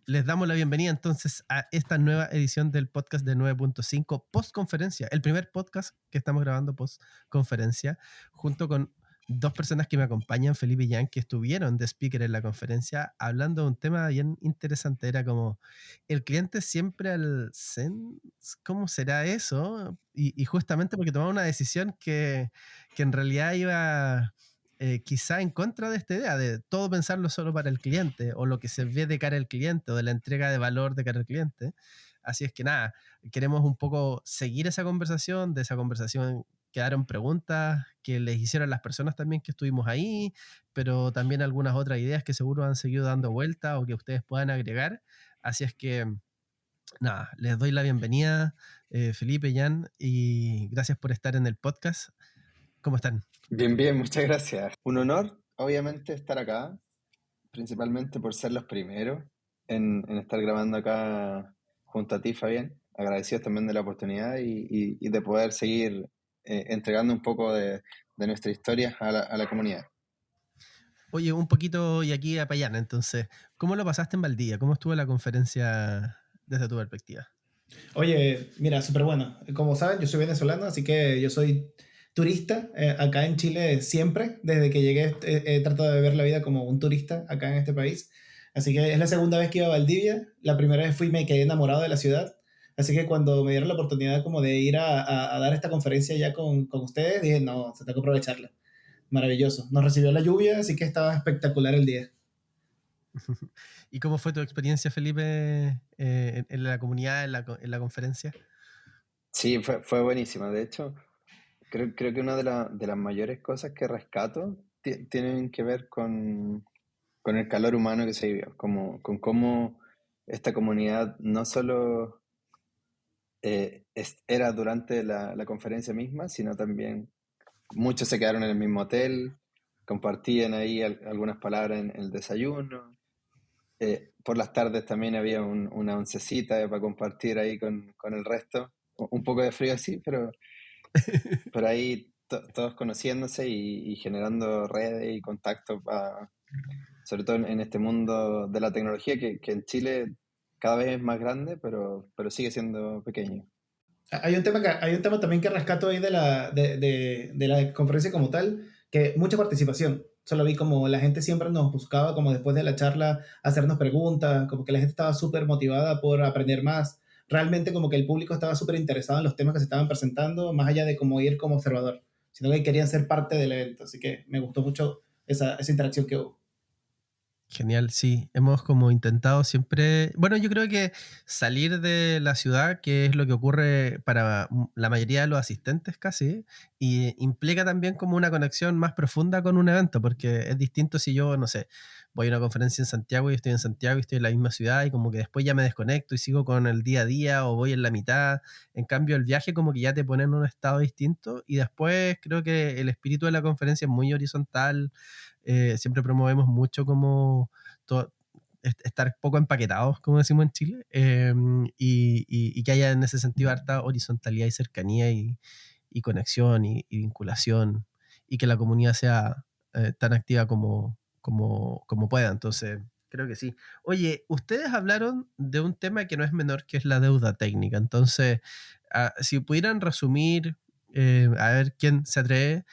les damos la bienvenida entonces a esta nueva edición del podcast de 9.5 post conferencia, el primer podcast que estamos grabando post conferencia, junto con dos personas que me acompañan, Felipe y Jan, que estuvieron de speaker en la conferencia, hablando de un tema bien interesante. Era como, ¿el cliente siempre al zen? ¿Cómo será eso? Y justamente porque tomaba una decisión que en realidad iba quizá en contra de esta idea de todo pensarlo solo para el cliente o lo que se ve de cara al cliente o de la entrega de valor de cara al cliente. Así es que nada, queremos un poco seguir esa conversación. De esa conversación quedaron preguntas que les hicieron las personas también que estuvimos ahí, pero también algunas otras ideas que seguro han seguido dando vuelta o que ustedes puedan agregar. Así es que nada, les doy la bienvenida, Felipe, Jan, y gracias por estar en el podcast. ¿Cómo están? Bien, bien, muchas gracias. Un honor, obviamente, estar acá, principalmente por ser los primeros en estar grabando acá junto a ti, Fabián. Agradecidos también de la oportunidad y de poder seguir entregando un poco de nuestra historia a la comunidad. Oye, un poquito y aquí a Payana, entonces, ¿cómo lo pasaste en Valdivia? ¿Cómo estuvo la conferencia desde tu perspectiva? Oye, mira, súper bueno. Como saben, yo soy venezolano, así que yo soy turista acá en Chile siempre. Desde que llegué he tratado de ver la vida como un turista acá en este país. Así que es la segunda vez que iba a Valdivia. La primera vez fui y me quedé enamorado de la ciudad. Así que cuando me dieron la oportunidad como de ir a dar esta conferencia ya con ustedes, dije, no, se tengo que aprovecharla. Maravilloso. Nos recibió la lluvia, así que estaba espectacular el día. ¿Y cómo fue tu experiencia, Felipe, en la comunidad, en la conferencia? Sí, fue buenísima. De hecho, creo que una de las mayores cosas que rescato tienen que ver con el calor humano que se vivió, con cómo esta comunidad no solo era durante la conferencia misma, sino también muchos se quedaron en el mismo hotel, compartían ahí algunas palabras en el desayuno. Por las tardes también había una oncecita para compartir ahí con el resto. Un poco de frío así, pero ahí todos conociéndose y generando redes y contactos, sobre todo en este mundo de la tecnología que en Chile cada vez es más grande, pero sigue siendo pequeño. Hay un tema también que rescato ahí de la conferencia como tal, que mucha participación. Solo vi como la gente siempre nos buscaba, como después de la charla, hacernos preguntas, como que la gente estaba súper motivada por aprender más. Realmente como que el público estaba súper interesado en los temas que se estaban presentando, más allá de como ir como observador, sino que querían ser parte del evento. Así que me gustó mucho esa interacción que hubo. Genial, sí. Hemos como intentado siempre, bueno, yo creo que salir de la ciudad, que es lo que ocurre para la mayoría de los asistentes casi, y implica también como una conexión más profunda con un evento, porque es distinto si yo, no sé, voy a una conferencia en Santiago y estoy en Santiago y estoy en la misma ciudad y como que después ya me desconecto y sigo con el día a día o voy en la mitad. En cambio, el viaje como que ya te pone en un estado distinto y después creo que el espíritu de la conferencia es muy horizontal. Siempre promovemos mucho como to- estar poco empaquetados, como decimos en Chile, y que haya en ese sentido harta horizontalidad y cercanía y conexión y vinculación, y que la comunidad sea tan activa como pueda. Entonces, creo que sí. Oye, ustedes hablaron de un tema que no es menor, que es la deuda técnica. Entonces, si pudieran resumir, a ver quién se atreve,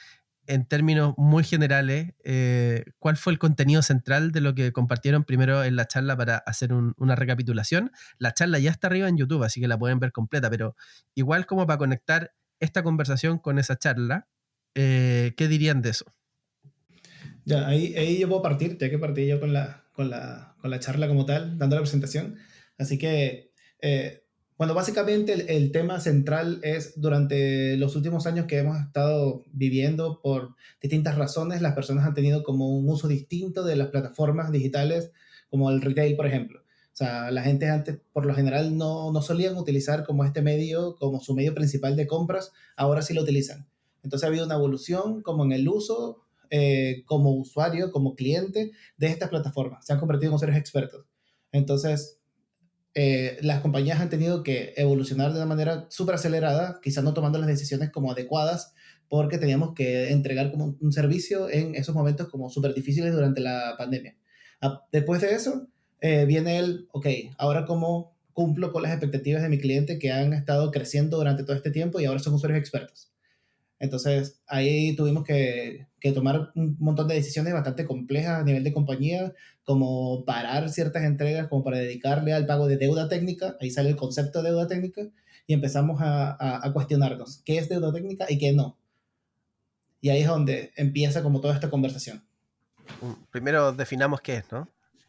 en términos muy generales, ¿cuál fue el contenido central de lo que compartieron primero en la charla para hacer una recapitulación? La charla ya está arriba en YouTube, así que la pueden ver completa, pero igual como para conectar esta conversación con esa charla, ¿qué dirían de eso? Ya, ahí yo puedo partir, ya que partí yo con la charla como tal, dando la presentación. Así que, bueno, básicamente el tema central es durante los últimos años que hemos estado viviendo por distintas razones, las personas han tenido como un uso distinto de las plataformas digitales, como el retail, por ejemplo. O sea, la gente antes, por lo general, no solían utilizar como este medio, como su medio principal de compras, ahora sí lo utilizan. Entonces ha habido una evolución como en el uso como usuario, como cliente de estas plataformas. Se han convertido en seres expertos. Entonces, las compañías han tenido que evolucionar de una manera súper acelerada, quizás no tomando las decisiones como adecuadas, porque teníamos que entregar como un servicio en esos momentos como súper difíciles durante la pandemia. Después de eso, viene el, ok, ahora cómo cumplo con las expectativas de mi cliente que han estado creciendo durante todo este tiempo y ahora son usuarios expertos. Entonces, ahí tuvimos que tomar un montón de decisiones bastante complejas a nivel de compañía, como parar ciertas entregas, como para dedicarle al pago de deuda técnica. Ahí sale el concepto de deuda técnica y empezamos a cuestionarnos qué es deuda técnica y qué no. Y ahí es donde empieza como toda esta conversación. Primero definamos qué es, ¿no?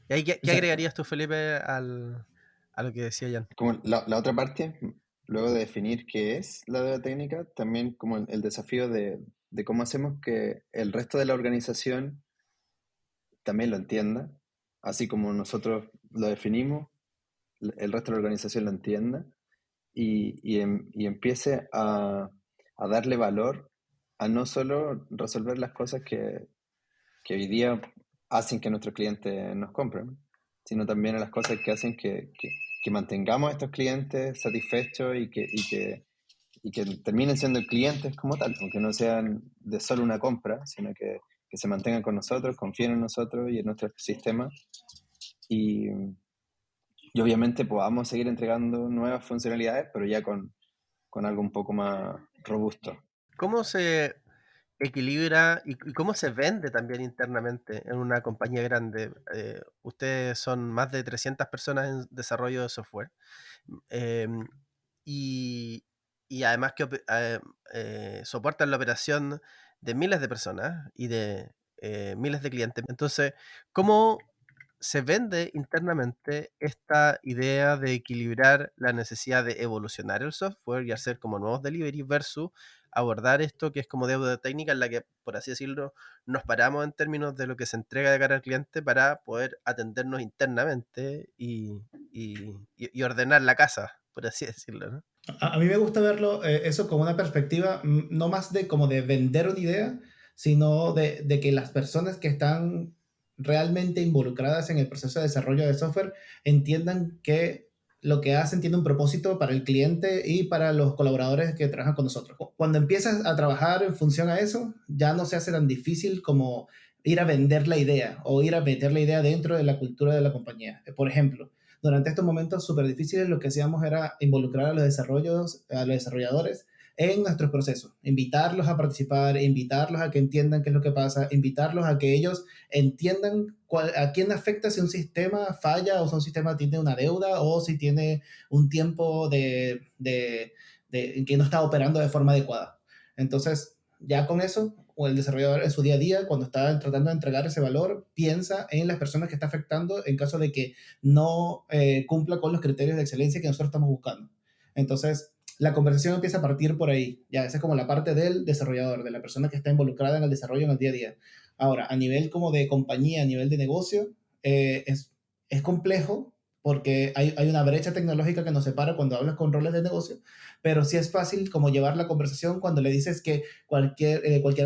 ¿Y ahí qué Exacto. agregarías tú, Felipe, a lo que decía Jan? Como la otra parte, luego de definir qué es la deuda técnica, también como el desafío de cómo hacemos que el resto de la organización también lo entienda, así como nosotros lo definimos, el resto de la organización lo entienda y empiece a darle valor a no solo resolver las cosas que hoy día hacen que nuestros clientes nos compren, sino también a las cosas que hacen que mantengamos a estos clientes satisfechos y que terminen siendo clientes como tal, aunque no sean de solo una compra, sino que se mantengan con nosotros, confíen en nosotros y en nuestro sistema y, y obviamente podamos seguir entregando nuevas funcionalidades, pero ya con algo un poco más robusto. ¿Cómo se equilibra y cómo se vende también internamente en una compañía grande? Ustedes son más de 300 personas en desarrollo de software. em, y, y además que soportan la operación de miles de personas y de miles de clientes. Entonces, ¿cómo se vende internamente esta idea de equilibrar la necesidad de evolucionar el software y hacer como nuevos deliveries versus abordar esto que es como deuda técnica en la que, por así decirlo, nos paramos en términos de lo que se entrega de cara al cliente para poder atendernos internamente y ordenar la casa, por así decirlo, ¿no? A mí me gusta verlo eso como una perspectiva no más de como de vender una idea, sino de que las personas que están realmente involucradas en el proceso de desarrollo de software entiendan que lo que hacen tiene un propósito para el cliente y para los colaboradores que trabajan con nosotros. Cuando empiezas a trabajar en función a eso, ya no se hace tan difícil como ir a vender la idea o ir a meter la idea dentro de la cultura de la compañía. Por ejemplo, durante estos momentos súper difíciles lo que hacíamos era involucrar a los desarrolladores en nuestros procesos, invitarlos a participar, invitarlos a que entiendan qué es lo que pasa, invitarlos a que ellos entiendan a quién afecta si un sistema falla o si un sistema tiene una deuda o si tiene un tiempo en que no está operando de forma adecuada. Entonces, ya con eso, o el desarrollador en su día a día, cuando está tratando de entregar ese valor, piensa en las personas que está afectando en caso de que no cumpla con los criterios de excelencia que nosotros estamos buscando. Entonces, la conversación empieza a partir por ahí. Ya, esa es como la parte del desarrollador, de la persona que está involucrada en el desarrollo en el día a día. Ahora, a nivel como de compañía, a nivel de negocio, es complejo porque hay una brecha tecnológica que nos separa cuando hablas con roles de negocio, pero sí es fácil como llevar la conversación cuando le dices que cualquier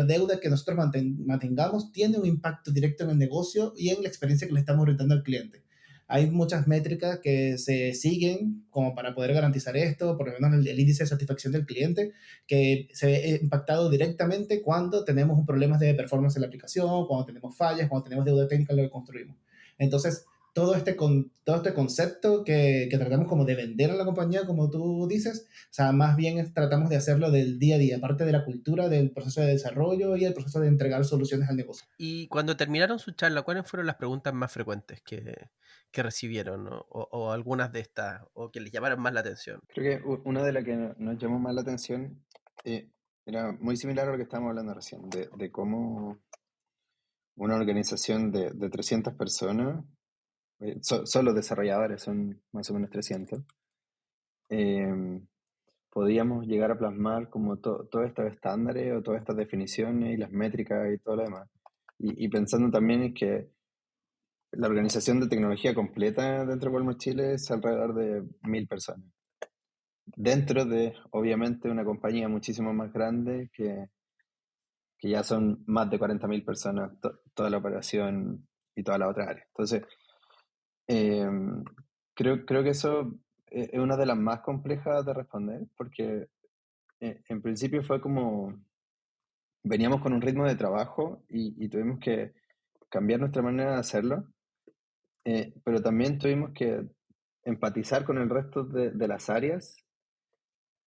deuda que nosotros mantengamos tiene un impacto directo en el negocio y en la experiencia que le estamos brindando al cliente. Hay muchas métricas que se siguen como para poder garantizar esto, por lo menos el índice de satisfacción del cliente, que se ve impactado directamente cuando tenemos un problema de performance en la aplicación, cuando tenemos fallas, cuando tenemos deuda técnica en lo que construimos. Entonces, todo este concepto que tratamos como de vender a la compañía, como tú dices, o sea, más bien tratamos de hacerlo del día a día, parte de la cultura del proceso de desarrollo y el proceso de entregar soluciones al negocio. Y cuando terminaron su charla, ¿cuáles fueron las preguntas más frecuentes que recibieron? O algunas de estas, o que les llamaron más la atención. Creo que una de las que nos llamó más la atención eh, era muy similar a lo que estábamos hablando recién, de cómo una organización de 300 personas, solo desarrolladores son más o menos 300, eh, podíamos llegar a plasmar como todos estos estándares o todas estas definiciones y las métricas y todo lo demás. Y pensando también en que la organización de tecnología completa dentro de Walmart Chile es alrededor de 1000 personas. Dentro de, obviamente, una compañía muchísimo más grande que ya son más de 40.000 personas, toda la operación y toda la otra área. Entonces, eh, creo que eso es una de las más complejas de responder, porque en principio fue como, veníamos con un ritmo de trabajo y tuvimos que cambiar nuestra manera de hacerlo pero también tuvimos que empatizar con el resto de las áreas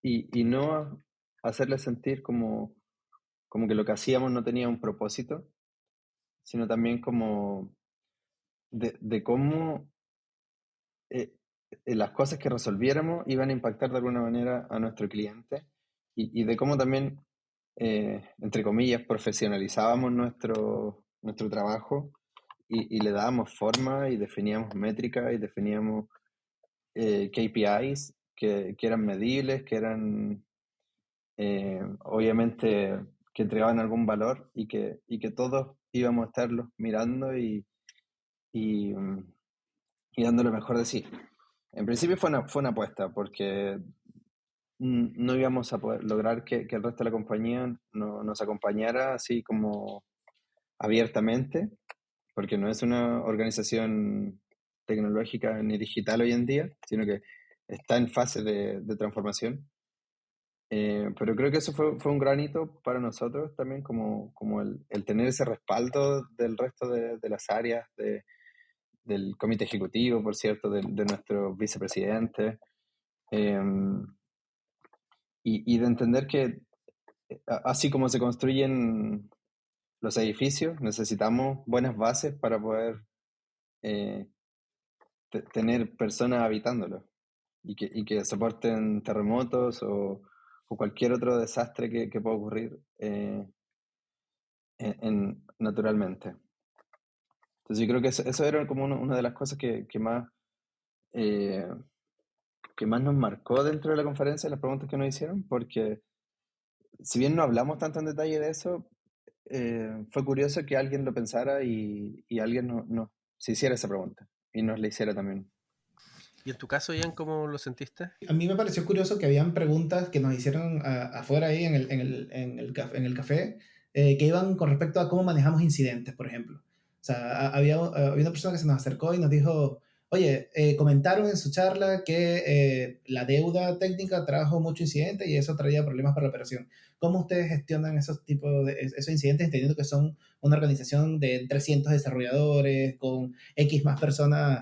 y no hacerles sentir como que lo que hacíamos no tenía un propósito, sino también como de cómo eh, las cosas que resolviéramos iban a impactar de alguna manera a nuestro cliente y de cómo también, entre comillas, profesionalizábamos nuestro trabajo y le dábamos forma y definíamos métricas y definíamos KPIs que eran medibles, que eran obviamente que entregaban algún valor y que todos íbamos a estarlos mirando y, mm, y dando lo mejor de sí. En principio fue una apuesta porque no íbamos a poder lograr que el resto de la compañía nos acompañara así como abiertamente, porque no es una organización tecnológica ni digital hoy en día, sino que está en fase de transformación. Pero creo que eso fue un gran hito para nosotros también, como el tener ese respaldo del resto de las áreas, del comité ejecutivo, por cierto, de nuestro vicepresidente, eh, y de entender que así como se construyen los edificios, necesitamos buenas bases para poder eh, tener personas habitándolos y que soporten terremotos o cualquier otro desastre que pueda ocurrir naturalmente. Entonces yo creo que eso era como una de las cosas eh, que más nos marcó dentro de la conferencia, las preguntas que nos hicieron, porque si bien no hablamos tanto en detalle de eso, fue curioso que alguien lo pensara y alguien se hiciera esa pregunta y nos la hiciera también. ¿Y en tu caso, Ian, cómo lo sentiste? A mí me pareció curioso que habían preguntas que nos hicieron afuera ahí en el café, que iban con respecto a cómo manejamos incidentes, por ejemplo. O sea, había una persona que se nos acercó y nos dijo, oye, comentaron en su charla que la deuda técnica trajo mucho incidente y eso traía problemas para la operación. ¿Cómo ustedes gestionan esos tipos de esos incidentes, entendiendo que son una organización de 300 desarrolladores con X más personas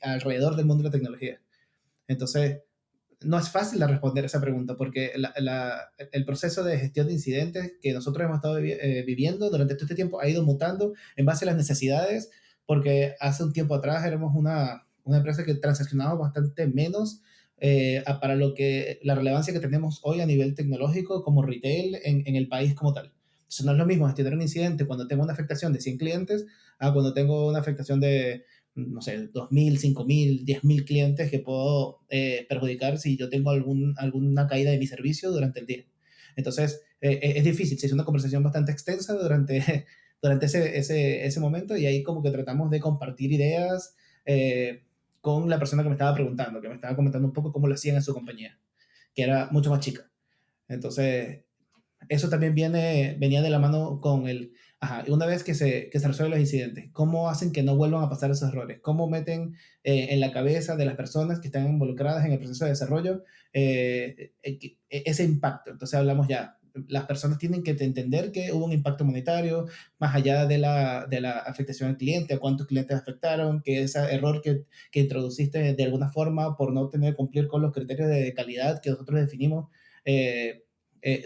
alrededor del mundo de la tecnología? Entonces, no es fácil de responder esa pregunta porque el proceso de gestión de incidentes que nosotros hemos estado viviendo durante todo este tiempo ha ido mutando en base a las necesidades, porque hace un tiempo atrás éramos una empresa que transaccionaba bastante menos para lo que la relevancia que tenemos hoy a nivel tecnológico como retail en el país como tal. Entonces no es lo mismo gestionar un incidente cuando tengo una afectación de 100 clientes a cuando tengo una afectación de no sé, 2.000, 5.000, 10.000 clientes que puedo perjudicar si yo tengo alguna caída de mi servicio durante el día. Entonces, es difícil, se hizo una conversación bastante extensa durante ese momento y ahí como que tratamos de compartir ideas con la persona que me estaba preguntando, que me estaba comentando un poco cómo lo hacían en su compañía, que era mucho más chica. Entonces, eso también venía de la mano con una vez que se resuelven los incidentes, ¿cómo hacen que no vuelvan a pasar esos errores? ¿Cómo meten en la cabeza de las personas que están involucradas en el proceso de desarrollo ese impacto? Entonces hablamos ya, las personas tienen que entender que hubo un impacto monetario, más allá de la afectación al cliente, a cuántos clientes afectaron, que ese error que introduciste de alguna forma por no tener cumplir con los criterios de calidad que nosotros definimos,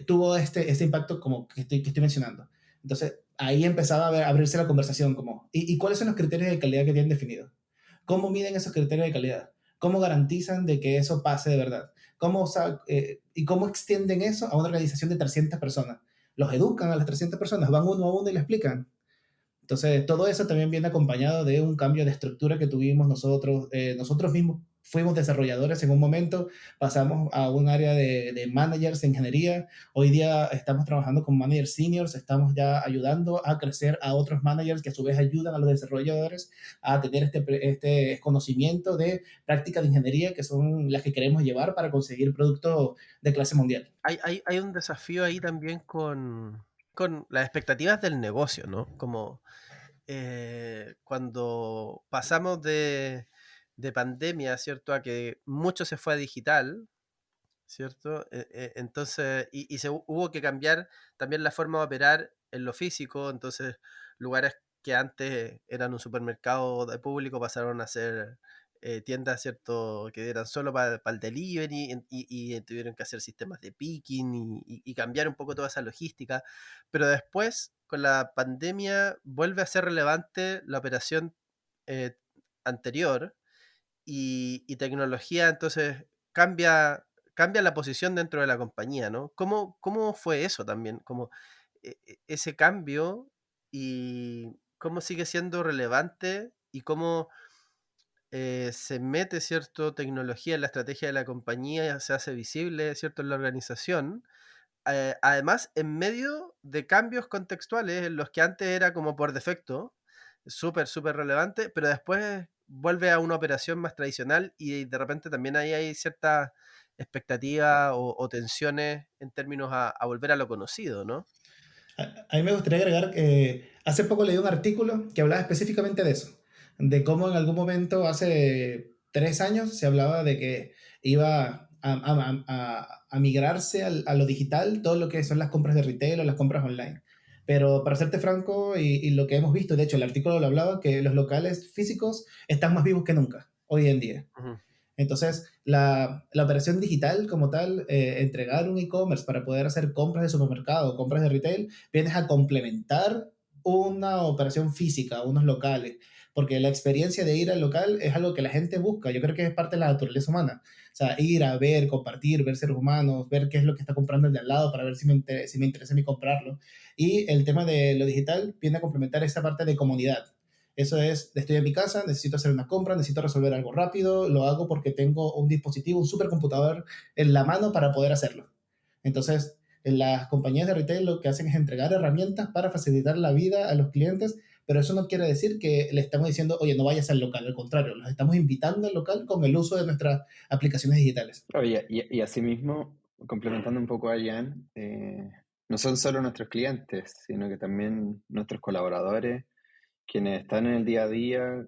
tuvo este impacto como que estoy mencionando. Entonces, ahí empezaba a abrirse la conversación como, ¿y cuáles son los criterios de calidad que tienen definidos? ¿Cómo miden esos criterios de calidad? ¿Cómo garantizan de que eso pase de verdad? ¿Y cómo extienden eso a una organización de 300 personas? ¿Los educan a las 300 personas? ¿Van uno a uno y le explican? Entonces, todo eso también viene acompañado de un cambio de estructura que tuvimos nosotros. Nosotros mismos fuimos desarrolladores en un momento, pasamos a un área de managers de ingeniería. Hoy día estamos trabajando con managers seniors, estamos ya ayudando a crecer a otros managers que a su vez ayudan a los desarrolladores a tener este conocimiento de prácticas de ingeniería que son las que queremos llevar para conseguir productos de clase mundial. Hay un desafío ahí también con las expectativas del negocio, ¿no? Como cuando pasamos de pandemia, ¿cierto? A que mucho se fue a digital, ¿cierto? Entonces, hubo que cambiar también la forma de operar en lo físico, entonces lugares que antes eran un supermercado de público pasaron a ser tiendas, ¿cierto? Que eran solo para el delivery y tuvieron que hacer sistemas de picking y cambiar un poco toda esa logística. Pero después, con la pandemia, vuelve a ser relevante la operación eh, anterior y tecnología, entonces cambia la posición dentro de la compañía, ¿no? ¿Cómo fue eso también? Como ese cambio y cómo sigue siendo relevante y cómo se mete, ¿cierto? Tecnología en la estrategia de la compañía, se hace visible, ¿cierto? En la organización. Además, en medio de cambios contextuales en los que antes era como por defecto, súper relevante, pero después vuelve a una operación más tradicional y de repente también ahí hay cierta expectativa o tensiones en términos a volver a lo conocido, ¿no? A mí me gustaría agregar que hace poco leí un artículo que hablaba específicamente de eso, de cómo en algún momento, hace 3 años, se hablaba de que iba a migrarse a lo digital, todo lo que son las compras de retail o las compras online. Pero para serte franco, y lo que hemos visto, de hecho el artículo lo hablaba, que los locales físicos están más vivos que nunca hoy en día. Ujú. Entonces, la operación digital como tal, entregar un e-commerce para poder hacer compras de supermercado, compras de retail, vienes a complementar una operación física, unos locales, porque la experiencia de ir al local es algo que la gente busca. Yo creo que es parte de la naturaleza humana. O sea, ir a ver, compartir, ver seres humanos, ver qué es lo que está comprando el de al lado para ver si me interesa a mí comprarlo. Y el tema de lo digital viene a complementar esa parte de comunidad. Eso es, estoy en mi casa, necesito hacer una compra, necesito resolver algo rápido, lo hago porque tengo un dispositivo, un supercomputador en la mano para poder hacerlo. Entonces, en las compañías de retail lo que hacen es entregar herramientas para facilitar la vida a los clientes, pero eso no quiere decir que le estamos diciendo, oye, no vayas al local, al contrario, los estamos invitando al local con el uso de nuestras aplicaciones digitales. Oye, y asimismo, complementando un poco a Jan, no son solo nuestros clientes, sino que también nuestros colaboradores, quienes están en el día a día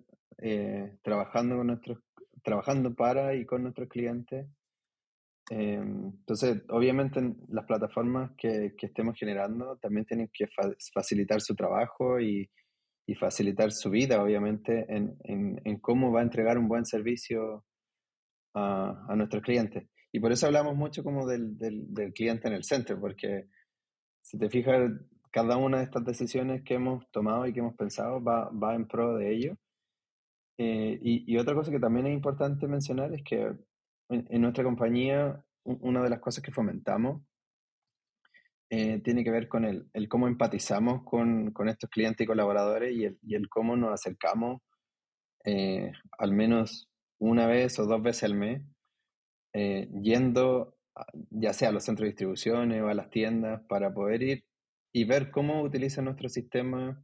trabajando para y con nuestros clientes. Entonces, obviamente, las plataformas que estemos generando también tienen que facilitar su trabajo y facilitar su vida, obviamente, en cómo va a entregar un buen servicio a nuestros clientes. Y por eso hablamos mucho como del cliente en el centro, porque si te fijas, cada una de estas decisiones que hemos tomado y que hemos pensado va en pro de ello. Y otra cosa que también es importante mencionar es que en nuestra compañía, una de las cosas que fomentamos tiene que ver con el cómo empatizamos con estos clientes y colaboradores y el cómo nos acercamos al menos una vez o 2 veces al mes, yendo ya sea a los centros de distribución o a las tiendas para poder ir y ver cómo utilizan nuestro sistema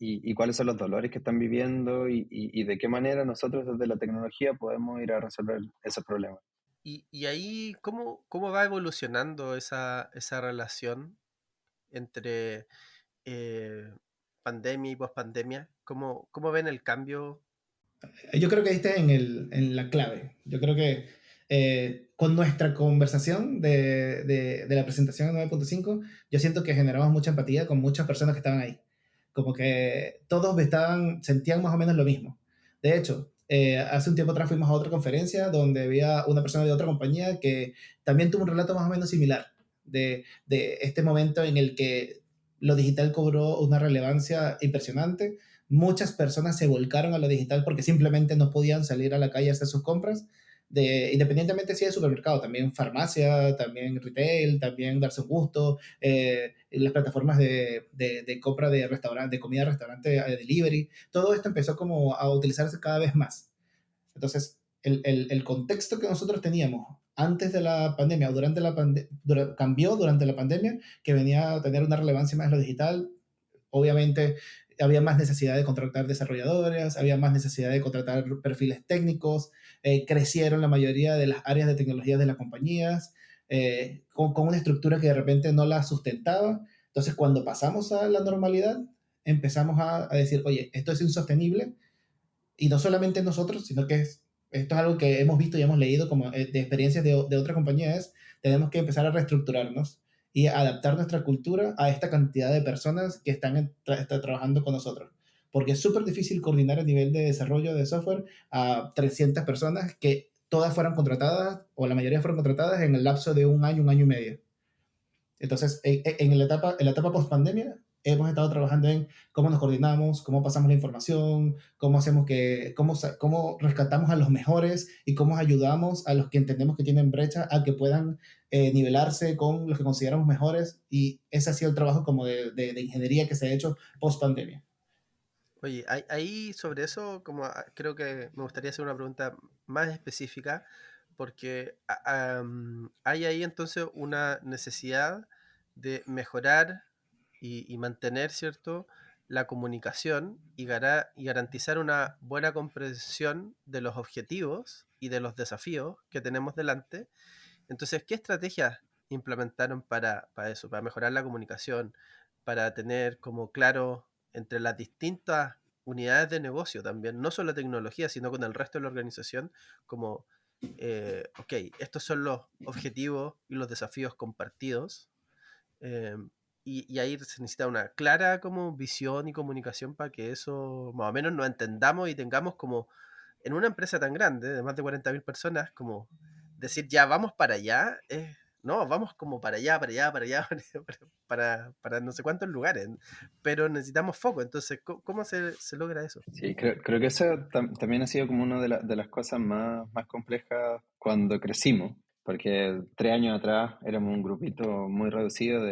y cuáles son los dolores que están viviendo y de qué manera nosotros desde la tecnología podemos ir a resolver esos problemas. Y ahí, ¿cómo va evolucionando esa relación entre eh, pandemia y pospandemia? ¿Cómo ven el cambio? Yo creo que diste en la clave. Yo creo que con nuestra conversación de la presentación de 9.5, yo siento que generamos mucha empatía con muchas personas que estaban ahí. Como que todos sentían más o menos lo mismo. De hecho, hace un tiempo atrás fuimos a otra conferencia donde había una persona de otra compañía que también tuvo un relato más o menos similar de este momento en el que lo digital cobró una relevancia impresionante. Muchas personas se volcaron a lo digital porque simplemente no podían salir a la calle a hacer sus compras, independientemente si de supermercado, también farmacia, también retail, también darse un gusto, las plataformas de compra de restaurante, de comida restaurante, delivery, todo esto empezó como a utilizarse cada vez más. Entonces, el contexto que nosotros teníamos antes de la pandemia o durante la pandemia cambió durante la pandemia, que venía a tener una relevancia más en lo digital. Obviamente había más necesidad de contratar desarrolladores, había más necesidad de contratar perfiles técnicos, crecieron la mayoría de las áreas de tecnología de las compañías, con una estructura que de repente no la sustentaba. Entonces, cuando pasamos a la normalidad, empezamos a decir, oye, esto es insostenible, y no solamente nosotros, sino que esto es algo que hemos visto y hemos leído como de experiencias de otras compañías, tenemos que empezar a reestructurarnos y adaptar nuestra cultura a esta cantidad de personas que están trabajando con nosotros. porque es súper difícil coordinar a nivel de desarrollo de software a 300 personas que todas fueran contratadas, o la mayoría fueron contratadas en el lapso de un año y medio. Entonces, en la etapa post-pandemia, hemos estado trabajando en cómo nos coordinamos, cómo pasamos la información, cómo hacemos cómo rescatamos a los mejores y cómo ayudamos a los que entendemos que tienen brecha a que puedan nivelarse con los que consideramos mejores. Y ese ha sido el trabajo como de ingeniería que se ha hecho post-pandemia. Oye, ahí sobre eso, como creo que me gustaría hacer una pregunta más específica, porque hay ahí entonces una necesidad de mejorar y mantener, ¿cierto?, la comunicación y garantizar una buena comprensión de los objetivos y de los desafíos que tenemos delante. Entonces, ¿qué estrategias implementaron para eso, para mejorar la comunicación, para tener como claro entre las distintas unidades de negocio también, no solo tecnología, sino con el resto de la organización, como, ok, estos son los objetivos y los desafíos compartidos, eh, y ahí se necesita una clara como visión y comunicación para que eso más o menos nos entendamos y tengamos como en una empresa tan grande, de más de 40.000 personas, como decir ya vamos para allá, no, vamos como para allá, para allá, para allá, para no sé cuántos lugares, pero necesitamos foco. Entonces, ¿cómo se logra eso? Sí, creo que eso también ha sido como una de las cosas más complejas cuando crecimos, porque 3 años atrás éramos un grupito muy reducido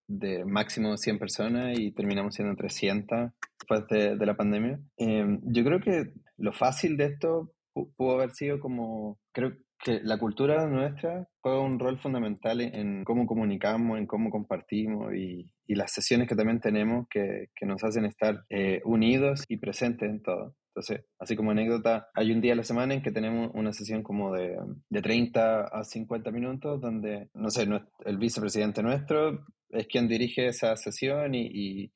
de máximo 100 personas y terminamos siendo 300 después de la pandemia. Yo creo que lo fácil de esto pudo haber sido como, creo que la cultura nuestra juega un rol fundamental en cómo comunicamos, en cómo compartimos y las sesiones que también tenemos que nos hacen estar unidos y presentes en todo. Entonces, así como anécdota, hay un día a la semana en que tenemos una sesión como de 30 a 50 minutos donde, no sé, el vicepresidente nuestro es quien dirige esa sesión y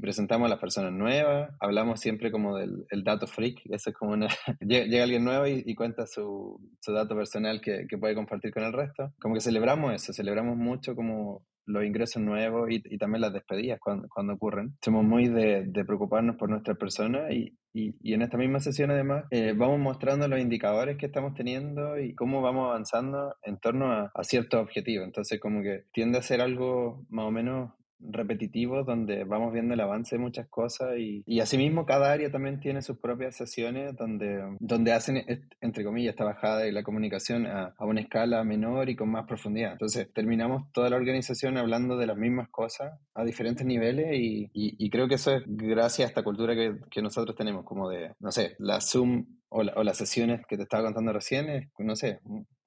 presentamos a las personas nuevas, hablamos siempre como del el dato freak, eso es como una... llega alguien nuevo y cuenta su dato personal que puede compartir con el resto. Como que celebramos eso, celebramos mucho como los ingresos nuevos y también las despedidas cuando ocurren. Somos muy de preocuparnos por nuestra persona y en esta misma sesión además vamos mostrando los indicadores que estamos teniendo y cómo vamos avanzando en torno a ciertos objetivos. Entonces como que tiende a ser algo más o menos repetitivos donde vamos viendo el avance de muchas cosas y asimismo cada área también tiene sus propias sesiones donde hacen, entre comillas, esta bajada de la comunicación a una escala menor y con más profundidad. Entonces terminamos toda la organización hablando de las mismas cosas a diferentes niveles y creo que eso es gracias a esta cultura que nosotros tenemos, como de, no sé, la Zoom o las sesiones que te estaba contando recién, es, no sé,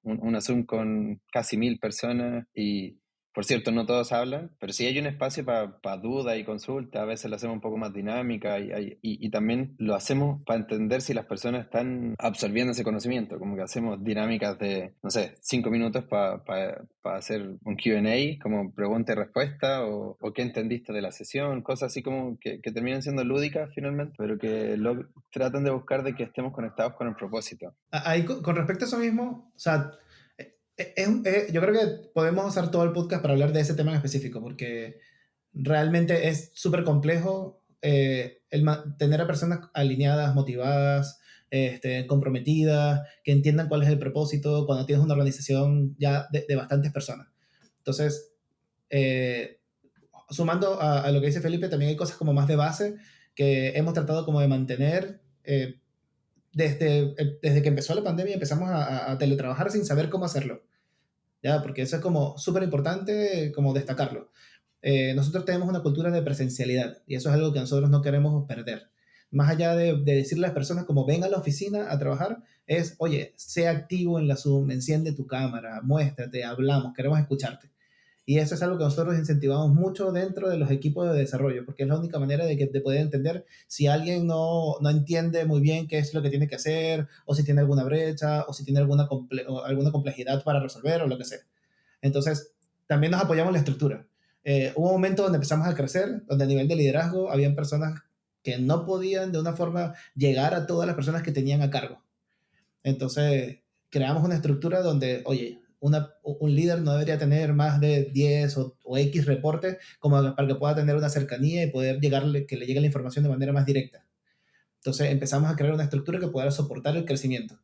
una Zoom con casi 1000 personas y por cierto, no todos hablan, pero sí hay un espacio para duda y consulta. A veces lo hacemos un poco más dinámica y también lo hacemos para entender si las personas están absorbiendo ese conocimiento. Como que hacemos dinámicas de, no sé, 5 minutos para hacer un Q&A, como pregunta y respuesta, o qué entendiste de la sesión, cosas así como que terminan siendo lúdicas finalmente, pero que tratan de buscar de que estemos conectados con el propósito. Ahí, con respecto a eso mismo, o sea, yo creo que podemos usar todo el podcast para hablar de ese tema en específico, porque realmente es súper complejo tener a personas alineadas, motivadas, comprometidas, que entiendan cuál es el propósito cuando tienes una organización ya de bastantes personas. Entonces, sumando a lo que dice Felipe, también hay cosas como más de base que hemos tratado como de mantener. Desde que empezó la pandemia empezamos a teletrabajar sin saber cómo hacerlo, ¿ya? Porque eso es como súper importante como destacarlo. Nosotros tenemos una cultura de presencialidad y eso es algo que nosotros no queremos perder. Más allá de decirle a las personas como ven a la oficina a trabajar, es, oye, sea activo en la Zoom, enciende tu cámara, muéstrate, hablamos, queremos escucharte. Y eso es algo que nosotros incentivamos mucho dentro de los equipos de desarrollo, porque es la única manera de poder entender si alguien no entiende muy bien qué es lo que tiene que hacer, o si tiene alguna brecha, o si tiene alguna complejidad para resolver, o lo que sea. Entonces, también nos apoyamos en la estructura. Hubo un momento donde empezamos a crecer, donde a nivel de liderazgo habían personas que no podían de una forma llegar a todas las personas que tenían a cargo. Entonces, creamos una estructura donde, oye, un líder no debería tener más de 10 o X reportes como para que pueda tener una cercanía y poder que le llegue la información de manera más directa. Entonces empezamos a crear una estructura que pudiera soportar el crecimiento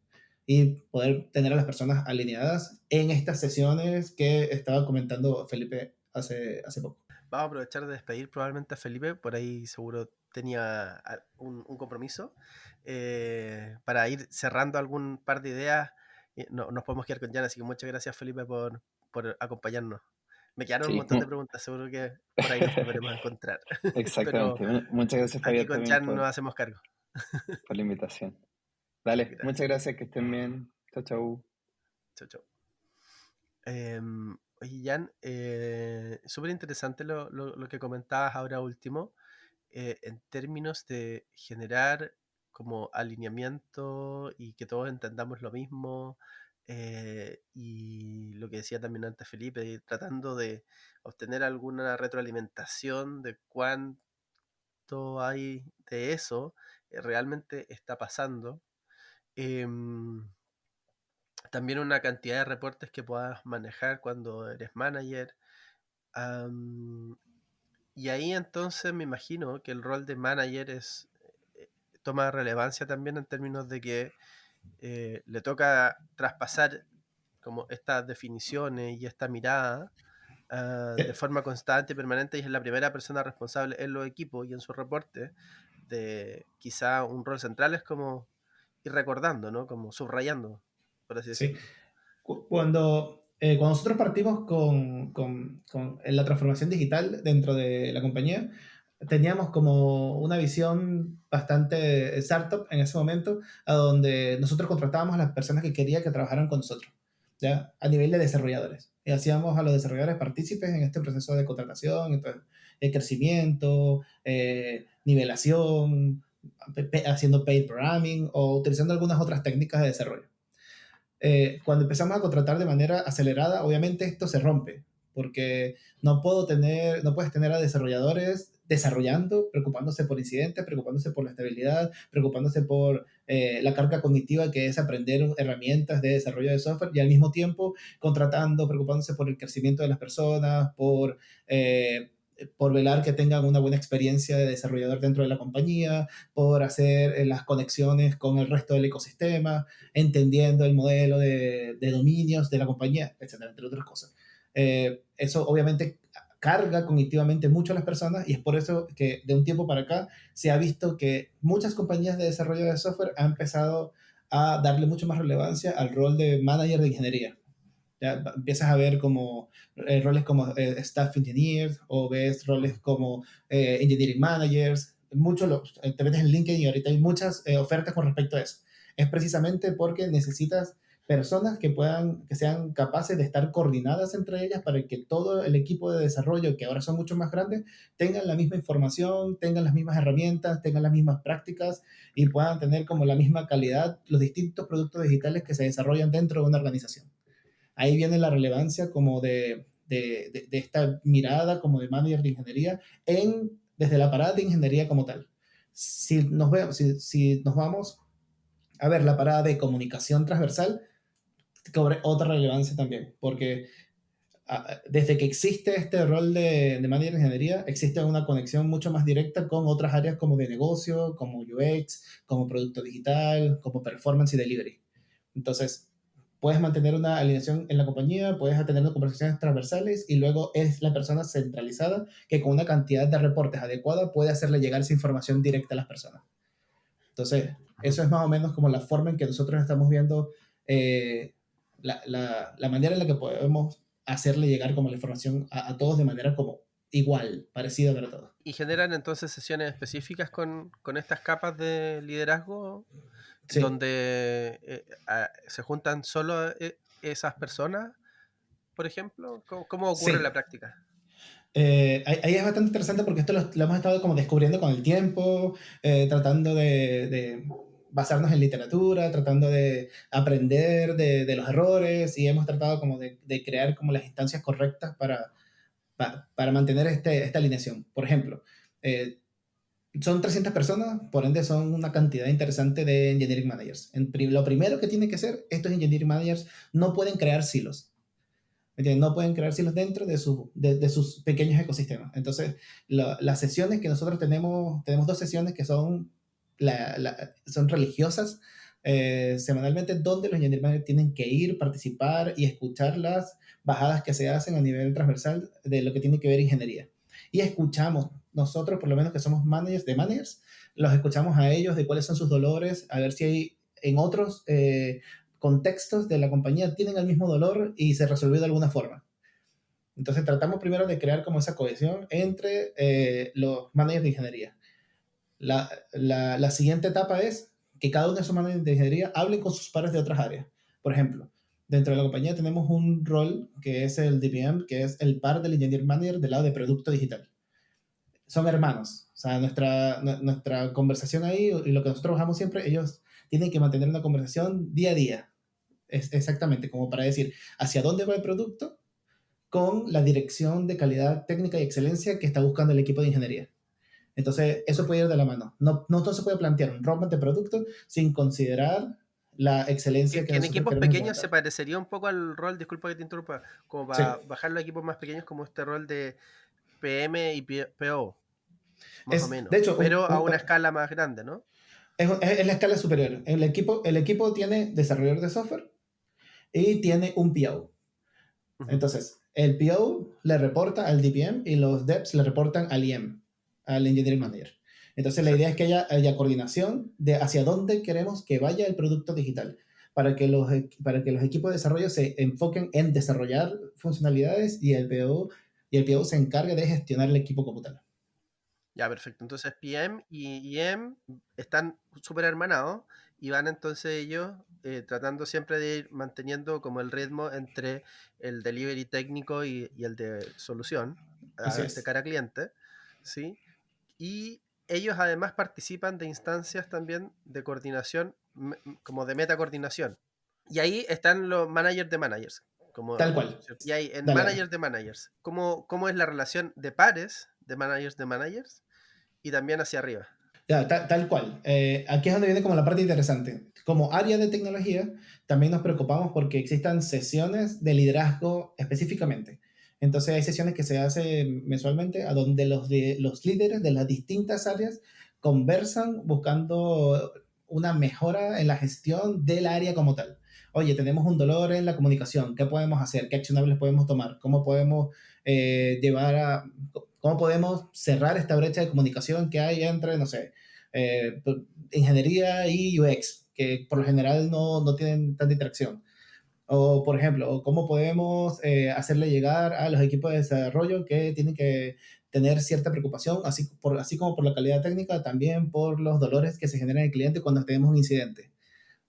y poder tener a las personas alineadas en estas sesiones que estaba comentando Felipe hace poco. Vamos a aprovechar de despedir probablemente a Felipe, por ahí seguro tenía un compromiso, para ir cerrando algún par de ideas. No, nos podemos quedar con Jan, así que muchas gracias Felipe por acompañarnos. Me quedaron un Sí, montón de preguntas, seguro que por ahí nos volveremos a encontrar. Pero exactamente. Muchas gracias, aquí Fabián, con también Jan nos hacemos cargo. por la invitación. Dale, Gracias. muchas gracias, que estén bien. Chao, chao. Chau, chau. Oye, Jan, súper interesante lo que comentabas ahora último, en términos de generar como alineamiento y que todos entendamos lo mismo, y lo que decía también antes Felipe, tratando de obtener alguna retroalimentación de cuánto hay de eso realmente está pasando. Em, También una cantidad de reportes que puedas manejar cuando eres manager. Am, y ahí entonces me imagino que el rol de manager eh, toma relevancia también en términos de que le toca traspasar como estas definiciones y esta mirada de forma constante y permanente, y es la primera persona responsable en los equipos y en su reporte de quizá un rol central es como ir recordando, ¿no? Como subrayando, por así Sí. decirlo. Cuando nosotros partimos con la transformación digital dentro de la compañía, teníamos como una visión bastante startup en ese momento, a donde nosotros contratábamos a las personas que quería que trabajaran con nosotros, ¿ya? A nivel de desarrolladores. Y hacíamos a los desarrolladores partícipes en este proceso de contratación, entonces, el crecimiento, nivelación, haciendo paid programming o utilizando algunas otras técnicas de desarrollo. Cuando empezamos a contratar de manera acelerada, obviamente esto se rompe, porque no puedes tener a desarrolladores desarrollando, preocupándose por incidentes, preocupándose por la estabilidad, preocupándose por la carga cognitiva que es aprender herramientas de desarrollo de software y al mismo tiempo contratando, preocupándose por el crecimiento de las personas, por velar que tengan una buena experiencia de desarrollador dentro de la compañía, por hacer las conexiones con el resto del ecosistema, entendiendo el modelo de dominios de la compañía, etcétera, entre otras cosas. Eso obviamente carga cognitivamente mucho a las personas y es por eso que de un tiempo para acá se ha visto que muchas compañías de desarrollo de software han empezado a darle mucho más relevancia al rol de manager de ingeniería. Ya empiezas a ver como roles como staff engineers o ves roles como engineering managers. Te metes en LinkedIn y ahorita hay muchas ofertas con respecto a eso. Es precisamente porque necesitas personas que sean capaces de estar coordinadas entre ellas para que todo el equipo de desarrollo, que ahora son mucho más grandes, tengan la misma información, tengan las mismas herramientas, tengan las mismas prácticas y puedan tener como la misma calidad los distintos productos digitales que se desarrollan dentro de una organización. Ahí viene la relevancia como de esta mirada como de manager de ingeniería desde la parada de ingeniería como tal. Si nos vamos a ver la parada de comunicación transversal, cobre otra relevancia también, porque desde que existe este rol de manager de ingeniería, existe una conexión mucho más directa con otras áreas como de negocio, como UX, como producto digital, como performance y delivery. Entonces, puedes mantener una alineación en la compañía, puedes tener conversaciones transversales y luego es la persona centralizada que con una cantidad de reportes adecuada puede hacerle llegar esa información directa a las personas. Entonces, eso es más o menos como la forma en que nosotros estamos viendo la manera en la que podemos hacerle llegar como la información a todos de manera como igual, parecida para todos. ¿Y generan entonces sesiones específicas con estas capas de liderazgo Sí, donde se juntan solo esas personas, por ejemplo? ¿Cómo ocurre en la sí. práctica? Ahí es bastante interesante porque esto lo hemos estado como descubriendo con el tiempo, tratando de basarnos en literatura, tratando de aprender de los errores y hemos tratado como de crear como las instancias correctas para mantener esta alineación. Por ejemplo, eh, son 300 personas, por ende son una cantidad interesante de engineering managers. Lo primero que tienen que hacer, estos engineering managers no pueden crear silos. No pueden crear silos dentro de sus pequeños ecosistemas. Entonces, las sesiones que nosotros tenemos 2 sesiones que son son religiosas semanalmente, donde los engineering managers tienen que ir, participar y escuchar las bajadas que se hacen a nivel transversal de lo que tiene que ver ingeniería. Y escuchamos, nosotros por lo menos que somos managers de managers, los escuchamos a ellos de cuáles son sus dolores, a ver si hay en otros contextos de la compañía tienen el mismo dolor y se resolvió de alguna forma. Entonces tratamos primero de crear como esa cohesión entre los managers de ingeniería. La siguiente etapa es que cada uno de esos managers de ingeniería hablen con sus pares de otras áreas. Por ejemplo, dentro de la compañía tenemos un rol que es el DPM, que es el par del Engineer Manager del lado de producto digital. Son hermanos. O sea, nuestra conversación ahí y lo que nosotros trabajamos siempre, ellos tienen que mantener una conversación día a día. Es exactamente como para decir hacia dónde va el producto con la dirección de calidad técnica y excelencia que está buscando el equipo de ingeniería. Entonces, eso puede ir de la mano. No todo se puede plantear un roadmap de producto sin considerar la excelencia que Que en nosotros equipos queremos pequeños se implementar. parecería un poco al rol, disculpa que te interrumpa, como Sí, para bajar los equipos más pequeños, como este rol de PM y PO, más o de menos, hecho, pero a una escala más grande, ¿no? es la escala superior. El equipo tiene desarrollador de software y tiene un PO. Ujú. Entonces, el PO le reporta al DPM y los devs le reportan al IM, al Engineering Manager. Entonces, la idea es Perfecto. que haya coordinación de hacia dónde queremos que vaya el producto digital, para que los equipos de desarrollo se enfoquen en desarrollar funcionalidades y el PO se encargue de gestionar el equipo como tal. Ya, perfecto. Entonces PM y EM están súper hermanados y van entonces ellos tratando siempre de ir manteniendo como el ritmo entre el delivery técnico y el de solución Así de es. cara a cliente, ¿sí? Y ellos además participan de instancias también de coordinación, como de metacoordinación. Y ahí están los managers de managers. Tal cual. ¿Cierto? Y ahí en Dale, dale. managers de managers, ¿cómo es la relación de pares de managers y también hacia arriba? Ya, tal cual. Aquí es donde viene como la parte interesante. Como área de tecnología, también nos preocupamos porque existan sesiones de liderazgo específicamente. Entonces hay sesiones que se hacen mensualmente a donde los líderes de las distintas áreas conversan buscando una mejora en la gestión del área como tal. Oye, tenemos un dolor en la comunicación, ¿qué podemos hacer? ¿Qué accionables podemos tomar? ¿Cómo podemos cómo podemos cerrar esta brecha de comunicación que hay entre, no sé, ingeniería y UX, que por lo general no tienen tanta interacción? O, por ejemplo, cómo podemos hacerle llegar a los equipos de desarrollo que tienen que tener cierta preocupación, así como por la calidad técnica, también por los dolores que se generan en el cliente cuando tenemos un incidente.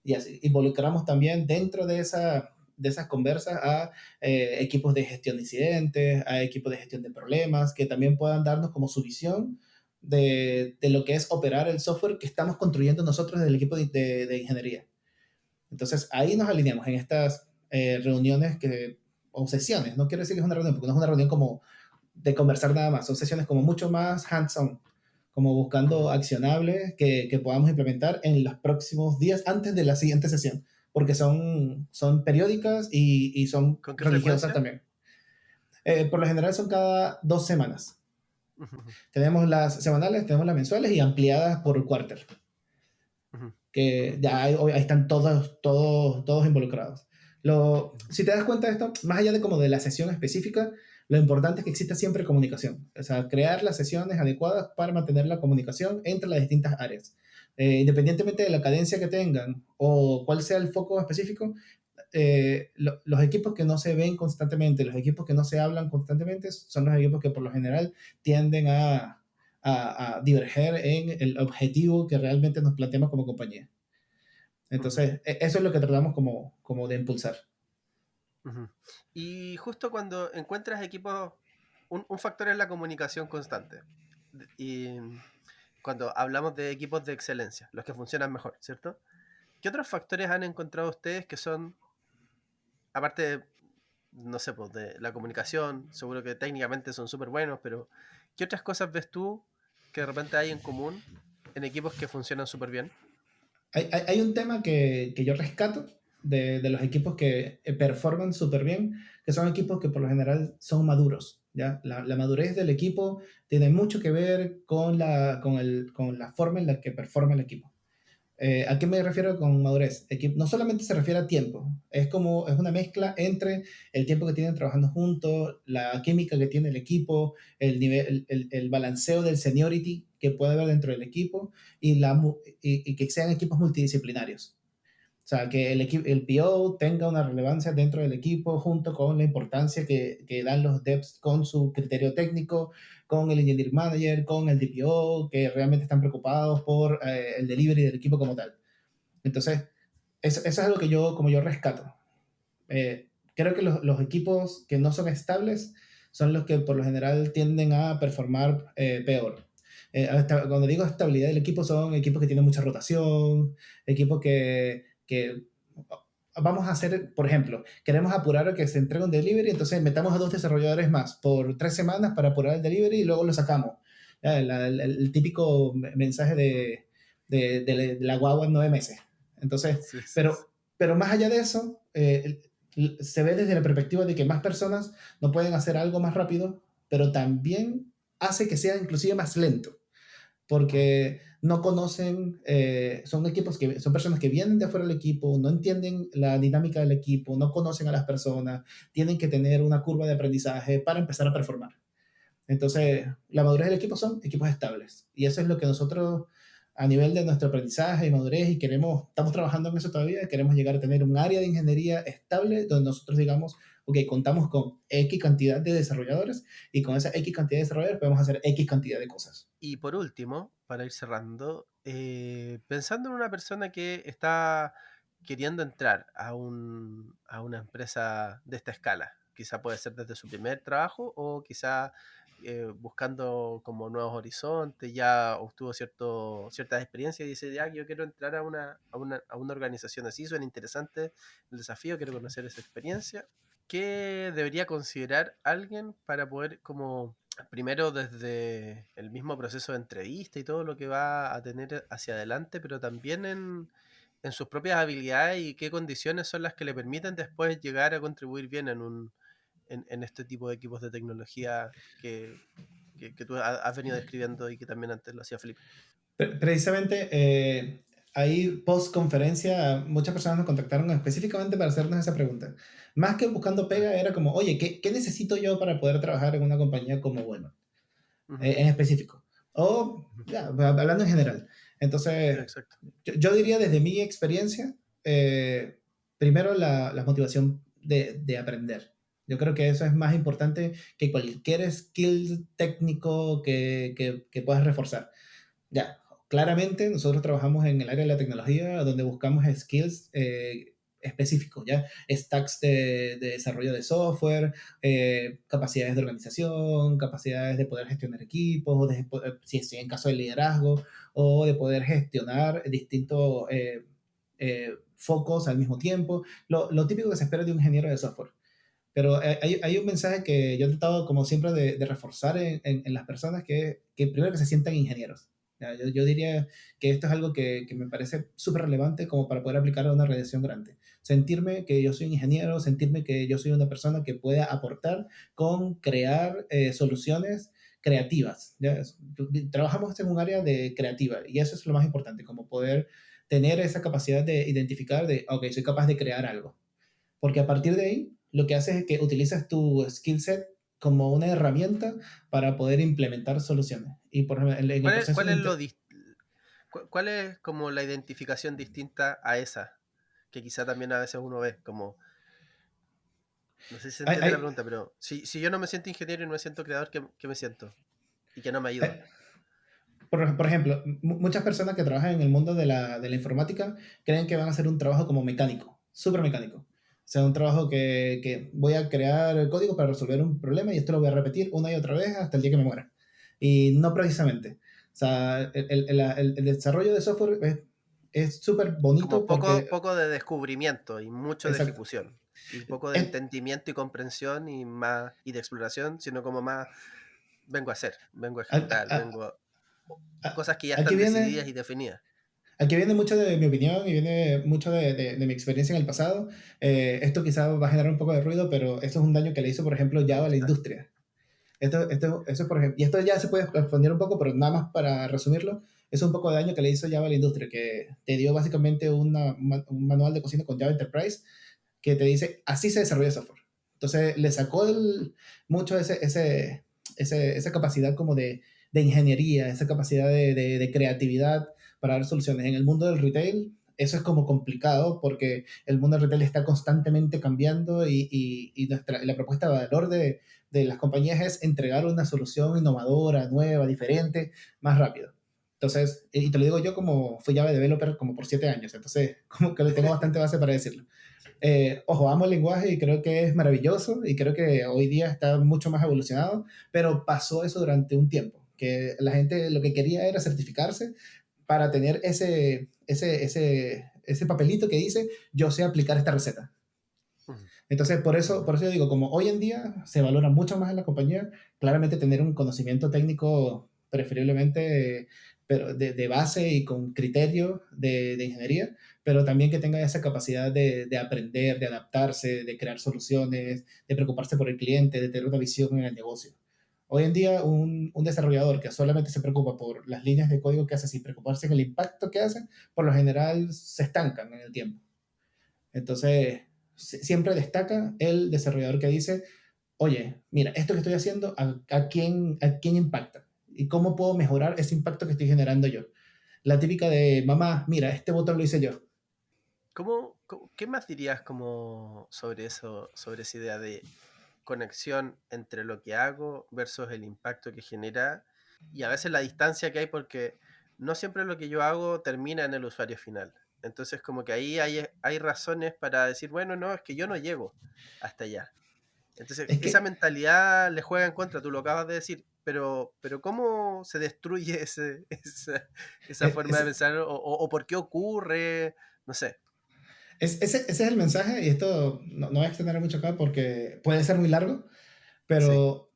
Y así involucramos también dentro de esas conversas a equipos de gestión de incidentes, a equipos de gestión de problemas, que también puedan darnos como su visión de lo que es operar el software que estamos construyendo nosotros del equipo de ingeniería. Entonces ahí nos alineamos en estas reuniones o sesiones, no quiero decir que es una reunión, porque no es una reunión como de conversar nada más, son sesiones como mucho más hands-on, como buscando Ujú. accionables que podamos implementar en los próximos días antes de la siguiente sesión, porque son periódicas y son ¿Con qué religiosas frecuencia? también. Por lo general son cada 2 semanas. Ujú, Tenemos las semanales, tenemos las mensuales y ampliadas por quarter, ujú, que ujú, ya ahí están todos involucrados. ujú. Si te das cuenta de esto, más allá de como de la sesión específica, lo importante es que exista siempre comunicación. O sea, crear las sesiones adecuadas para mantener la comunicación entre las distintas áreas. Independientemente de la cadencia que tengan o cuál sea el foco específico, los equipos que no se ven constantemente, los equipos que no se hablan constantemente, son los equipos que por lo general tienden a diverger en el objetivo que realmente nos planteamos como compañía. Ujú, Entonces, eso es lo que tratamos como de impulsar. ujú. Y justo cuando encuentras equipos, un factor es la comunicación constante. Y cuando hablamos de equipos de excelencia, los que funcionan mejor, ¿cierto? ¿Qué otros factores han encontrado ustedes que son, aparte de, no sé, pues de la comunicación, seguro que técnicamente son súper buenos, pero ¿qué otras cosas ves tú que de repente hay en común en equipos que funcionan súper bien? Hay un tema que yo rescato de los equipos que performan súper bien, que son equipos que por lo general son maduros. ¿ya? La madurez del equipo tiene mucho que ver con la forma en la que performa el equipo. ¿A qué me refiero con madurez? No solamente se refiere a tiempo, es una mezcla entre el tiempo que tienen trabajando juntos, la química que tiene el equipo, el nivel, el balanceo del seniority que puede haber dentro del equipo y que sean equipos multidisciplinarios. O sea, que el PO tenga una relevancia dentro del equipo junto con la importancia que dan los devs con su criterio técnico, con el engineering manager, con el DPO, que realmente están preocupados por el delivery del equipo como tal. Entonces, eso es algo que como yo rescato. Creo que los equipos que no son estables son los que por lo general tienden a performar peor. Cuando digo estabilidad del equipo, son equipos que tienen mucha rotación, equipos que vamos a hacer, por ejemplo, queremos apurar a que se entregue un delivery, entonces metamos a 2 desarrolladores más por 3 semanas para apurar el delivery y luego lo sacamos. El típico mensaje de la guagua en 9 meses. Entonces, Sí, sí, sí. pero más allá de eso, se ve desde la perspectiva de que más personas no pueden hacer algo más rápido, pero también hace que sea inclusive más lento, porque no conocen, son personas que vienen de afuera del equipo, no entienden la dinámica del equipo, no conocen a las personas, tienen que tener una curva de aprendizaje para empezar a performar. Entonces, la madurez del equipo son equipos estables. Y eso es lo que nosotros, a nivel de nuestro aprendizaje y madurez, estamos trabajando en eso todavía, queremos llegar a tener un área de ingeniería estable donde nosotros digamos, ok, contamos con X cantidad de desarrolladores y con esa X cantidad de desarrolladores podemos hacer X cantidad de cosas. Y por último, para ir cerrando, pensando en una persona que está queriendo entrar a una empresa de esta escala, quizá puede ser desde su primer trabajo o quizá buscando como nuevos horizontes, ya obtuvo ciertas experiencias y dice, ya, yo quiero entrar a una organización así, suena interesante el desafío, quiero conocer esa experiencia. ¿Qué debería considerar alguien para poder como primero desde el mismo proceso de entrevista y todo lo que va a tener hacia adelante, pero también en sus propias habilidades y qué condiciones son las que le permiten después llegar a contribuir bien en este tipo de equipos de tecnología que tú has venido describiendo y que también antes lo hacía Felipe? Precisamente ahí post conferencia muchas personas nos contactaron específicamente para hacernos esa pregunta. Más que buscando Ah, pega era como, oye, ¿qué necesito yo para poder trabajar en una compañía como Wellman? ujú, En específico. O ujú. ya, hablando en general. Entonces, Exacto. yo diría desde mi experiencia, primero la motivación de aprender. Yo creo que eso es más importante que cualquier skill técnico que puedas reforzar. Ya, claramente nosotros trabajamos en el área de la tecnología donde buscamos skills específicos, ¿ya? Stacks de desarrollo de software, capacidades de organización, capacidades de poder gestionar equipos, si estoy en caso de liderazgo, o de poder gestionar distintos focos al mismo tiempo, lo típico que se espera de un ingeniero de software. Pero hay un mensaje que yo he tratado, como siempre, de reforzar en las personas, que primero que se sientan ingenieros. Ya, yo diría que esto es algo que me parece súper relevante como para poder aplicar a una realización grande. Sentirme que yo soy un ingeniero, sentirme que yo soy una persona que pueda aportar con crear soluciones creativas. ¿Ya? Trabajamos en un área de creativa y eso es lo más importante, como poder tener esa capacidad de identificar de, ok, soy capaz de crear algo. Porque a partir de ahí, lo que haces es que utilizas tu skill set como una herramienta para poder implementar soluciones. Y por ejemplo, en el proceso ¿Cuál de... es cuál es como la identificación distinta a esa? Que quizá también a veces uno ve como, no sé si se hay, entiende la hay, pregunta, pero si yo no me siento ingeniero y no me siento creador, ¿qué me siento? Y que no me ayuda. hay- por ejemplo, muchas personas que trabajan en el mundo de la informática creen que van a hacer un trabajo como mecánico, súper mecánico. O sea, un trabajo que voy a crear el código para resolver un problema y esto lo voy a repetir una y otra vez hasta el día que me muera. Y no precisamente. O sea, el desarrollo de software es súper bonito Como porque... poco de descubrimiento y mucho de Exacto. ejecución. Y poco de Es, entendimiento y comprensión y de exploración, sino como más vengo a a- ejecutar, a- cosas que ya aquí están viene, decididas y definidas. aquí viene mucho de mi opinión y viene mucho de mi experiencia en el pasado. Esto quizás va a generar un poco de ruido, pero esto es un daño que le hizo, por ejemplo, Me Java a la gusta. industria. Eso, por ejemplo, y esto ya se puede expandir un poco, pero nada más para resumirlo, es un poco de daño que le hizo Java a la industria, que te dio básicamente un manual de cocina con Java Enterprise que te dice, así se desarrolla software. Entonces le sacó mucho esa capacidad como de ingeniería, esa capacidad de creatividad para dar soluciones. En el mundo del retail, eso es como complicado porque el mundo del retail está constantemente cambiando y la propuesta de valor de las compañías es entregar una solución innovadora, nueva, diferente, más rápido. Entonces, y te lo digo yo como fui Java developer como por 7 años, entonces como que le tengo bastante base para decirlo. Ojo, amo el lenguaje y creo que es maravilloso y creo que hoy día está mucho más evolucionado, pero pasó eso durante un tiempo, que la gente lo que quería era certificarse para tener ese papelito que dice, yo sé aplicar esta receta. Entonces, por eso yo digo, como hoy en día se valora mucho más en la compañía, claramente tener un conocimiento técnico, preferiblemente pero de base y con criterio de ingeniería, pero también que tenga esa capacidad de aprender, de adaptarse, de crear soluciones, de preocuparse por el cliente, de tener una visión en el negocio. Hoy en día, un desarrollador que solamente se preocupa por las líneas de código que hace sin preocuparse en el impacto que hace, por lo general se estancan en el tiempo. Entonces, siempre destaca el desarrollador que dice, oye, mira, esto que estoy haciendo, ¿a quién impacta? ¿Y cómo puedo mejorar ese impacto que estoy generando yo? La típica de, mamá, mira, este botón lo hice yo. ¿Qué más dirías como sobre eso, sobre esa idea de conexión entre lo que hago versus el impacto que genera y a veces la distancia que hay porque no siempre lo que yo hago termina en el usuario final? Entonces como que ahí hay razones para decir, bueno, no, es que yo no llego hasta allá. Entonces Es esa que mentalidad le juega en contra, tú lo acabas de decir, pero ¿cómo se destruye esa es, forma de es, pensar o por qué ocurre? No sé. ese es el mensaje, y esto no voy a extender mucho acá porque puede ser muy largo, Sí. pero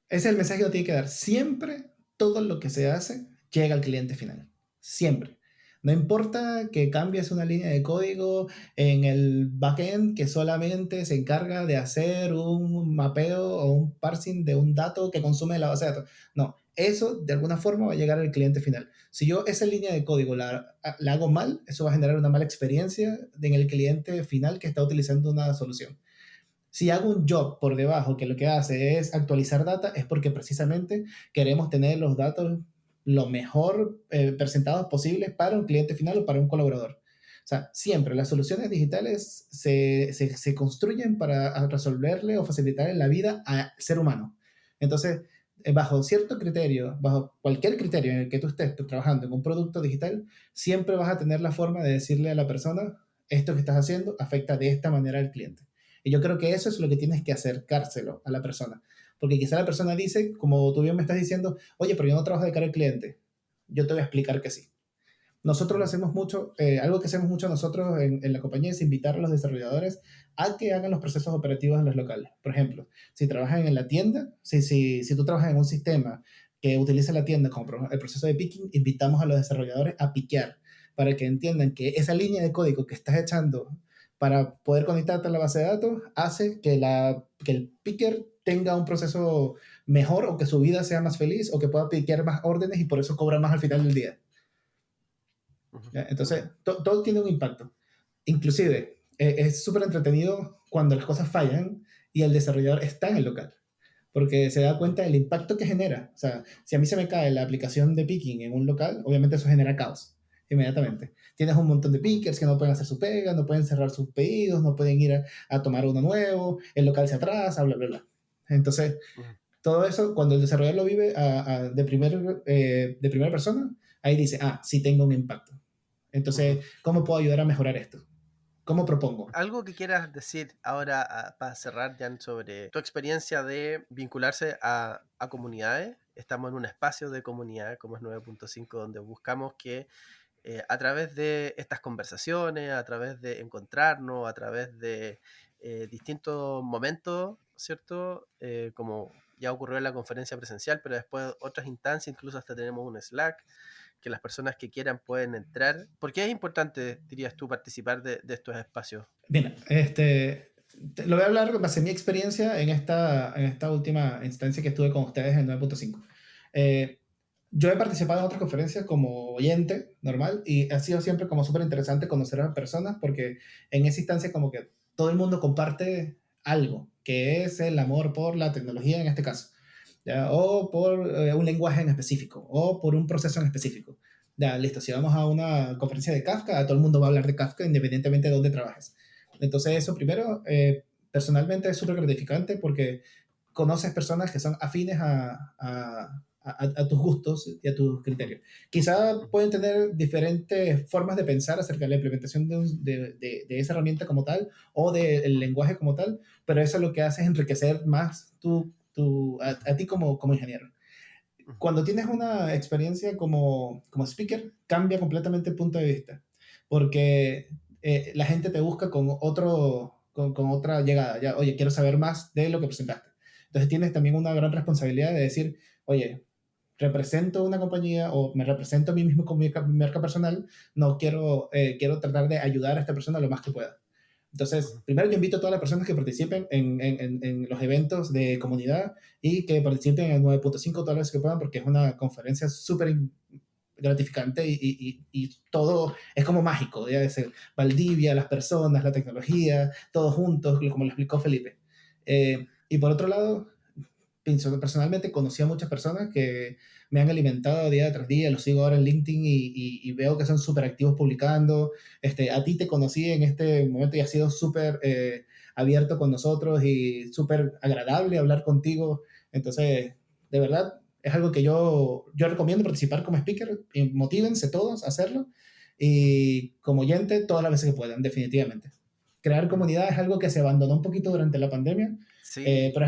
ese es el mensaje que tiene que dar. Siempre todo lo que se hace llega al cliente final. Siempre. No importa que cambies una línea de código en el backend que solamente se encarga de hacer un mapeo o un parsing de un dato que consume la base de datos. No, eso de alguna forma va a llegar al cliente final. Si yo esa línea de código la hago mal, eso va a generar una mala experiencia en el cliente final que está utilizando una solución. Si hago un job por debajo que lo que hace es actualizar data, es porque precisamente queremos tener los datos lo mejor presentados posibles para un cliente final o para un colaborador. O sea, siempre las soluciones digitales se construyen para resolverle o facilitarle la vida al ser humano. Entonces, bajo cierto criterio, bajo cualquier criterio en el que tú estés trabajando en un producto digital, siempre vas a tener la forma de decirle a la persona, esto que estás haciendo afecta de esta manera al cliente. Y yo creo que eso es lo que tienes que acercárselo a la persona. Porque quizá la persona dice, como tú bien me estás diciendo, oye, pero yo no trabajo de cara al cliente. Yo te voy a explicar que sí. Nosotros lo hacemos mucho, algo que hacemos mucho nosotros en la compañía es invitar a los desarrolladores a que hagan los procesos operativos en los locales. Por ejemplo, si trabajan en la tienda, si tú trabajas en un sistema que utiliza la tienda como el proceso de picking, invitamos a los desarrolladores a piquear para que entiendan que esa línea de código que estás echando para poder conectarte a la base de datos hace que el picker tenga un proceso mejor o que su vida sea más feliz o que pueda piquear más órdenes y por eso cobra más al final del día. Ujú, ¿Ya? ujú. Entonces, todo tiene un impacto. Inclusive, es súper entretenido cuando las cosas fallan y el desarrollador está en el local, porque se da cuenta del impacto que genera. O sea, si a mí se me cae la aplicación de picking en un local, obviamente eso genera caos inmediatamente. Tienes un montón de pickers que no pueden hacer su pega, no pueden cerrar sus pedidos, no pueden ir a tomar uno nuevo, el local se atrasa, bla, bla, bla. Entonces, Ujú. todo eso, cuando el desarrollador lo vive de primera persona, ahí dice, ah, sí tengo un impacto. Ujú. Entonces, ¿cómo puedo ayudar a mejorar esto? ¿Cómo propongo? Algo que quieras decir ahora para cerrar, Jan, sobre tu experiencia de vincularse a comunidades. Estamos en un espacio de comunidad como es 9.5 donde buscamos que a través de estas conversaciones, a través de encontrarnos, a través de distintos momentos, ¿cierto? Como ya ocurrió en la conferencia presencial, pero después otras instancias, incluso hasta tenemos un Slack, que las personas que quieran pueden entrar. ¿Por qué es importante, dirías tú, participar de estos espacios? Bien, Lo voy a hablar base mi experiencia en esta última instancia que estuve con ustedes en 9.5. Yo he participado en otras conferencias como oyente normal y ha sido siempre como súper interesante conocer a las personas porque en esa instancia como que todo el mundo comparte algo, que es el amor por la tecnología en este caso, ¿ya? O por un lenguaje en específico, o por un proceso en específico. Ya, listo, si vamos a una conferencia de Kafka, todo el mundo va a hablar de Kafka independientemente de dónde trabajes. Entonces eso primero, personalmente es súper gratificante porque conoces personas que son afines a tus gustos y a tus criterios. Quizá pueden tener diferentes formas de pensar acerca de la implementación de esa herramienta como tal o del lenguaje como tal, pero eso lo que hace es enriquecer más a ti como ingeniero. Cuando tienes una experiencia como speaker, cambia completamente el punto de vista, porque la gente te busca con otra llegada. Ya, oye, quiero saber más de lo que presentaste. Entonces tienes también una gran responsabilidad de decir, oye, represento una compañía o me represento a mí mismo con mi marca personal, no quiero tratar de ayudar a esta persona lo más que pueda. Entonces, primero yo invito a todas las personas que participen en los eventos de comunidad y que participen en el 9.5 todas las veces que puedan, porque es una conferencia súper gratificante y todo es como mágico, ya es Valdivia, las personas, la tecnología, todos juntos, como lo explicó Felipe. Y por otro lado, personalmente conocí a muchas personas que me han alimentado día tras día, los sigo ahora en LinkedIn y veo que son súper activos publicando. A ti te conocí en este momento y has sido súper abierto con nosotros y súper agradable hablar contigo. Entonces, de verdad, es algo que yo recomiendo participar como speaker. Y motívense todos a hacerlo y como oyente todas las veces que puedan, definitivamente. Crear comunidad es algo que se abandonó un poquito durante la pandemia, Sí, pero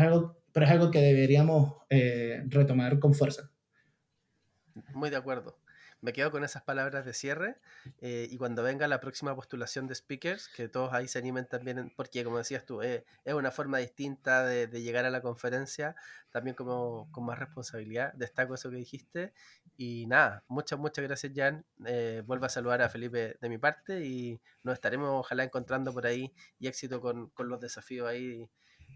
es algo que deberíamos retomar con fuerza. muy de acuerdo. Me quedo con esas palabras de cierre y cuando venga la próxima postulación de speakers, que todos ahí se animen también, porque como decías tú, es una forma distinta de llegar a la conferencia, también como con más responsabilidad. Destaco eso que dijiste y nada, muchas gracias Jan. Vuelvo a saludar a Felipe de mi parte y nos estaremos ojalá encontrando por ahí y éxito con los desafíos ahí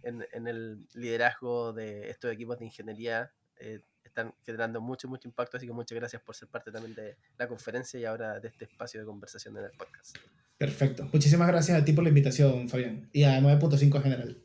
en el liderazgo de estos equipos de ingeniería. Están generando mucho impacto, así que muchas gracias por ser parte también de la conferencia y ahora de este espacio de conversación en el podcast. Perfecto. Muchísimas gracias a ti por la invitación, Fabián, y a 9.5 en general.